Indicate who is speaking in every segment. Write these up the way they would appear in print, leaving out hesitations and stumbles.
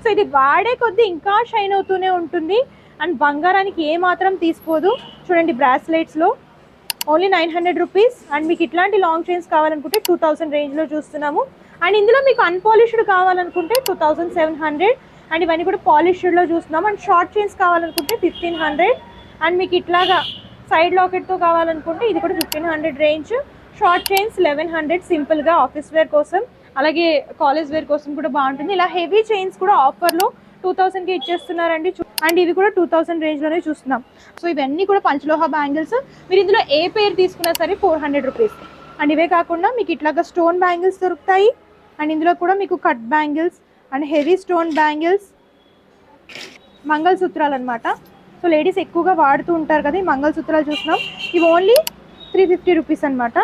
Speaker 1: So ఇది వాడే కొద్దీ ఇంకా షైన్ అవుతూనే ఉంటుంది అండ్ బంగారానికి ఏ మాత్రం తీసుకోదు. చూడండి బ్రాస్లెట్స్లో ఓన్లీ 900 రూపీస్. అండ్ మీకు ఇట్లాంటి లాంగ్ చైన్స్ కావాలనుకుంటే 2000 రేంజ్లో చూస్తున్నాము. అండ్ ఇందులో మీకు అన్పాలిష్డ్ కావాలనుకుంటే 2700. అండ్ ఇవన్నీ కూడా పాలిష్డ్లో చూస్తున్నాము. అండ్ షార్ట్ చైన్స్ కావాలనుకుంటే 1500. అండ్ మీకు ఇట్లాగా సైడ్ లాకెట్తో కావాలనుకుంటే ఇది కూడా 1500 రేంజ్. షార్ట్ చైన్స్ 1100 సింపుల్గా ఆఫీస్ వేర్ కోసం, అలాగే కాలేజ్ వేర్ కోసం కూడా బాగుంటుంది. ఇలా హెవీ చైన్స్ కూడా ఆఫర్లో 2000కి ఇచ్చేస్తున్నారండి. అండ్ ఇవి కూడా 2000 రేంజ్లోనే చూస్తున్నాం. సో ఇవన్నీ కూడా పంచలోహ బ్యాంగిల్స్. మీరు ఇందులో ఏ పేరు తీసుకున్నా సరే 400 రూపీస్. అండ్ ఇవే కాకుండా మీకు ఇట్లాగా స్టోన్ బ్యాంగిల్స్ దొరుకుతాయి. అండ్ ఇందులో కూడా మీకు cut bangles and heavy stone bangles, మంగళసూత్రాలు అనమాట. సో లేడీస్ ఎక్కువగా వాడుతూ ఉంటారు కదా ఈ మంగళసూత్రాలు చూస్తున్నాం. ఇవి ఓన్లీ 350 రూపీస్ అనమాట.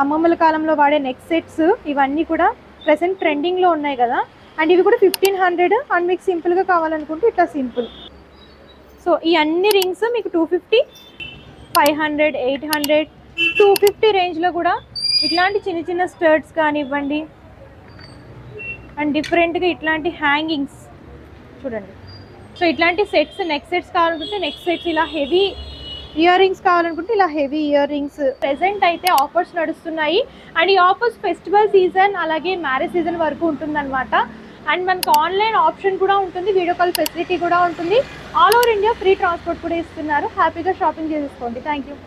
Speaker 1: అమ్మమ్మల కాలంలో వాడే నెక్ సెట్స్ ఇవన్నీ కూడా ప్రెసెంట్ ట్రెండింగ్లో ఉన్నాయి కదా. అండ్ ఇవి కూడా 1500. అండ్ మీకు సింపుల్గా కావాలనుకుంటే ఇట్లా సింపుల్. సో ఈ అన్ని రింగ్స్ మీకు 250, 500, 800, 250 రేంజ్లో కూడా ఇట్లాంటి చిన్న చిన్న స్టర్ట్స్ కానివ్వండి. అండ్ డిఫరెంట్గా ఇట్లాంటి హ్యాంగింగ్స్ చూడండి. సో ఇట్లాంటి సెట్స్, నెక్ సెట్స్ కావాలనుకుంటే నెక్ సెట్స్, ఇలా హెవీ ఇయర్ రింగ్స్ కావాలనుకుంటే ఇలా హెవీ ఇయర్ రింగ్స్. ప్రెసెంట్ అయితే ఆఫర్స్ నడుస్తున్నాయి. అండ్ ఈ ఆఫర్స్ ఫెస్టివల్ సీజన్ అలాగే మ్యారేజ్ సీజన్ వరకు ఉంటుందన్నమాట. అండ్ మనకు ఆన్లైన్ ఆప్షన్ కూడా ఉంటుంది, వీడియో కాల్ ఫెసిలిటీ కూడా ఉంటుంది. All over India free transport కూడా ఇస్తున్నారు. హ్యాపీగా షాపింగ్ చేసుకోండి. Thank you.